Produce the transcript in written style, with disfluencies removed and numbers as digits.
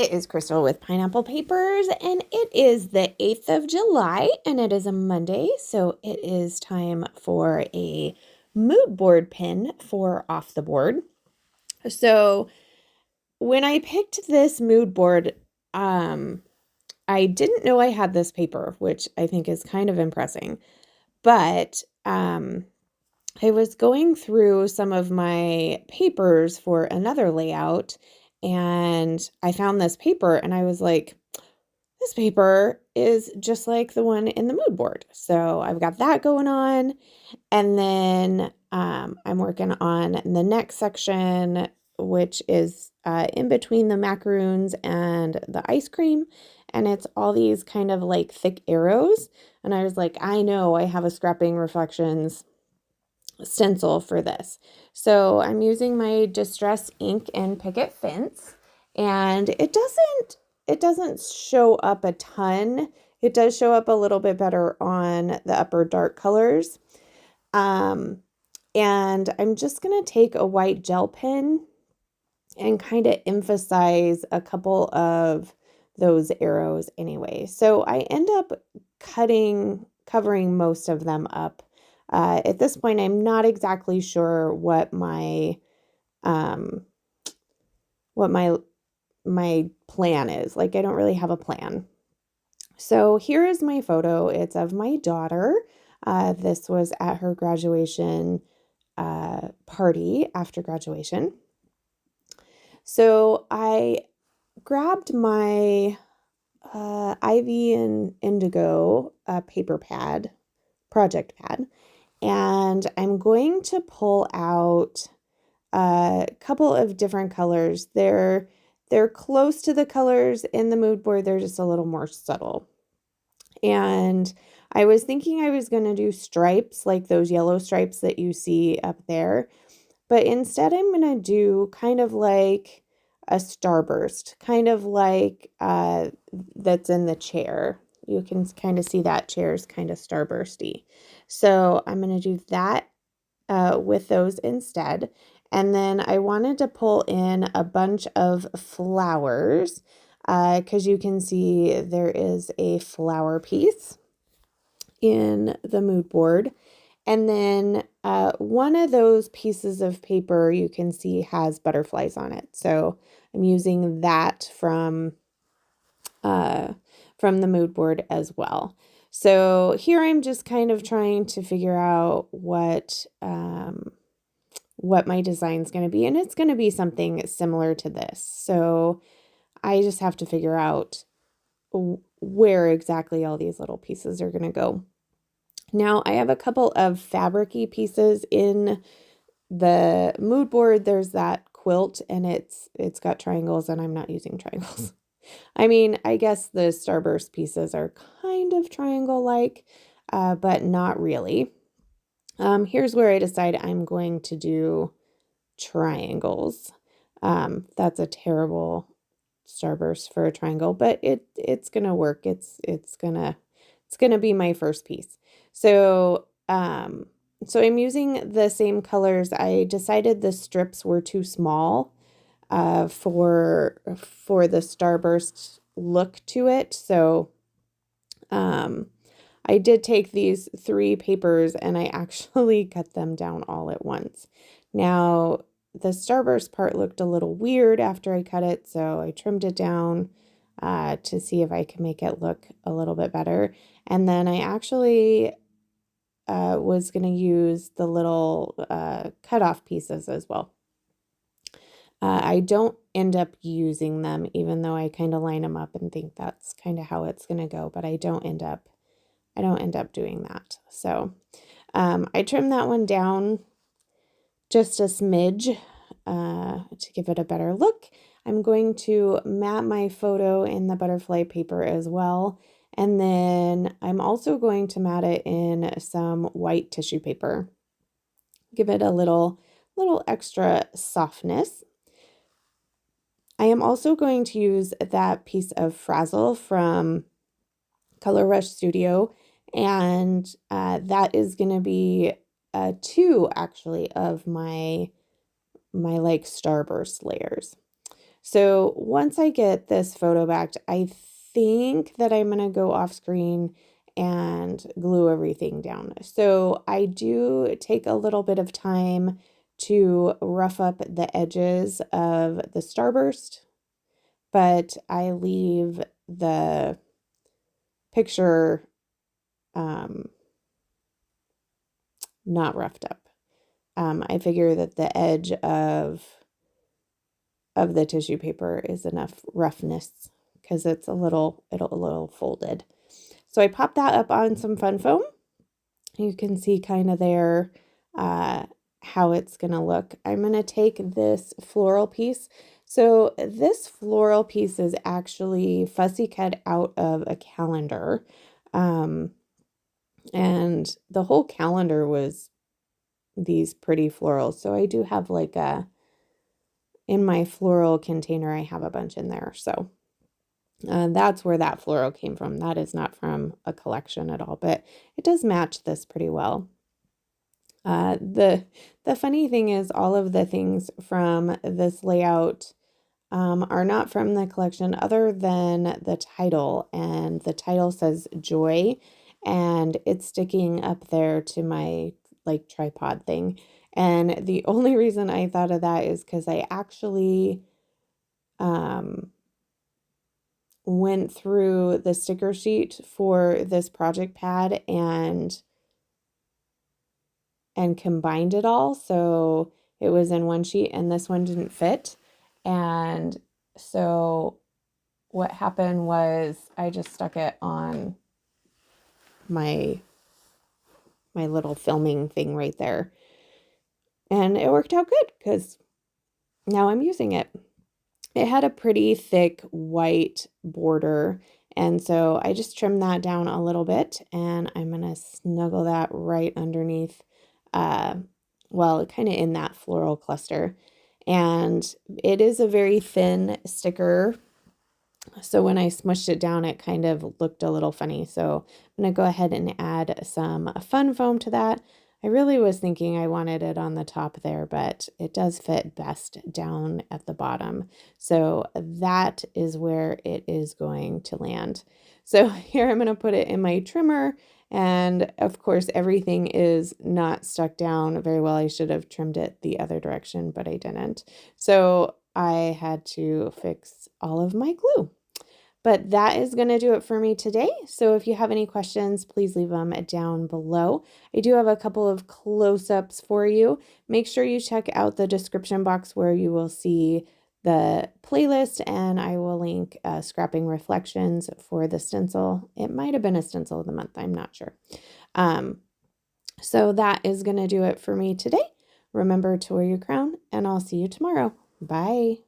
It is Crystal with Pineapple Papers, and it is the 8th of July, and it is a Monday, so it is time for a mood board pin for Off the Board. So when I picked this mood board, I didn't know I had this paper, which I think is kind of impressive, but I was going through some of my papers for another layout, and I found this paper, and I was like, this paper is just like the one in the mood board. So I've got that going on. And then I'm working on the next section, which is in between the macaroons and the ice cream. And it's all these kind of like thick arrows. And I was like, I know I have a Scrapping Reflections stencil for this. So I'm using my Distress ink and Picket Fence. And it doesn't show up a ton. It does show up a little bit better on the upper dark colors. And I'm just going to take a white gel pen and kind of emphasize a couple of those arrows anyway. So I end up covering most of them up. At this point, I'm not exactly sure what my plan is. Like, I don't really have a plan. So here is my photo. It's of my daughter. This was at her graduation party after graduation. So I grabbed my Ivy and Indigo paper pad, project pad, and I'm going to pull out a couple of different colors. They're close to the colors in the mood board. They're just a little more subtle. And I was thinking I was going to do stripes, like those yellow stripes that you see up there. But instead, I'm going to do kind of like a starburst, kind of like that's in the chair. You can kind of see that chair is kind of starbursty. So I'm going to do that with those instead. And then I wanted to pull in a bunch of flowers because you can see there is a flower piece in the mood board. And then one of those pieces of paper you can see has butterflies on it. So I'm using that from the mood board as well. So here I'm just kind of trying to figure out what my design is going to be, and it's going to be something similar to this. So I just have to figure out where exactly all these little pieces are going to go. Now I have a couple of fabric-y pieces in the mood board. There's that quilt, and it's got triangles, and I'm not using triangles. I mean, I guess the starburst pieces are kind of triangle-like, but not really. Here's where I decide I'm going to do triangles. That's a terrible starburst for a triangle, but it's gonna work. It's gonna be my first piece. So I'm using the same colors. I decided the strips were too small for the starburst look to it. So I did take these 3 papers and I actually cut them down all at once. Now, the starburst part looked a little weird after I cut it, so I trimmed it down to see if I could make it look a little bit better. And then I actually was going to use the little cut-off pieces as well. I don't end up using them, even though I kind of line them up and think that's kind of how it's going to go, but I don't end up doing that. So I trimmed that one down just a smidge to give it a better look. I'm going to mat my photo in the butterfly paper as well. And then I'm also going to mat it in some white tissue paper. Give it a little extra softness. I am also going to use that piece of Frazzle from Color Rush Studio, and that is going to be 2 actually of my like starburst layers. So once I get this photo back, I think that I'm going to go off screen and glue everything down. So I do take a little bit of time to rough up the edges of the starburst, but I leave the picture not roughed up. I figure that the edge of the tissue paper is enough roughness because it's a little folded. So I pop that up on some fun foam. You can see kind of there how it's going to look. I'm going to take this floral piece. So this floral piece is actually fussy cut out of a calendar. And the whole calendar was these pretty florals. So I do have like in my floral container, I have a bunch in there. So that's where that floral came from. That is not from a collection at all, but it does match this pretty well. The funny thing is all of the things from this layout are not from the collection other than the title, and the title says Joy, and it's sticking up there to my like tripod thing. And the only reason I thought of that is because I actually went through the sticker sheet for this project pad and combined it all. So it was in one sheet and this one didn't fit. And so what happened was I just stuck it on my little filming thing right there. And it worked out good because now I'm using it. It had a pretty thick white border, and so I just trimmed that down a little bit, and I'm going to snuggle that right underneath, well, kind of in that floral cluster. And it is a very thin sticker, so when I smushed it down, it kind of looked a little funny. So I'm going to go ahead and add some fun foam to that. I really was thinking I wanted it on the top there, but it does fit best down at the bottom. So that is where it is going to land. So here I'm going to put it in my trimmer. And of course, everything is not stuck down very well. I should have trimmed it the other direction, but I didn't. So I had to fix all of my glue. But that is going to do it for me today. So if you have any questions, please leave them down below. I do have a couple of close-ups for you. Make sure you check out the description box where you will see the playlist, and I will link Scrapping Reflections for the stencil. It might have been a stencil of the month. I'm not sure. So that is going to do it for me today. Remember to wear your crown, and I'll see you tomorrow. Bye.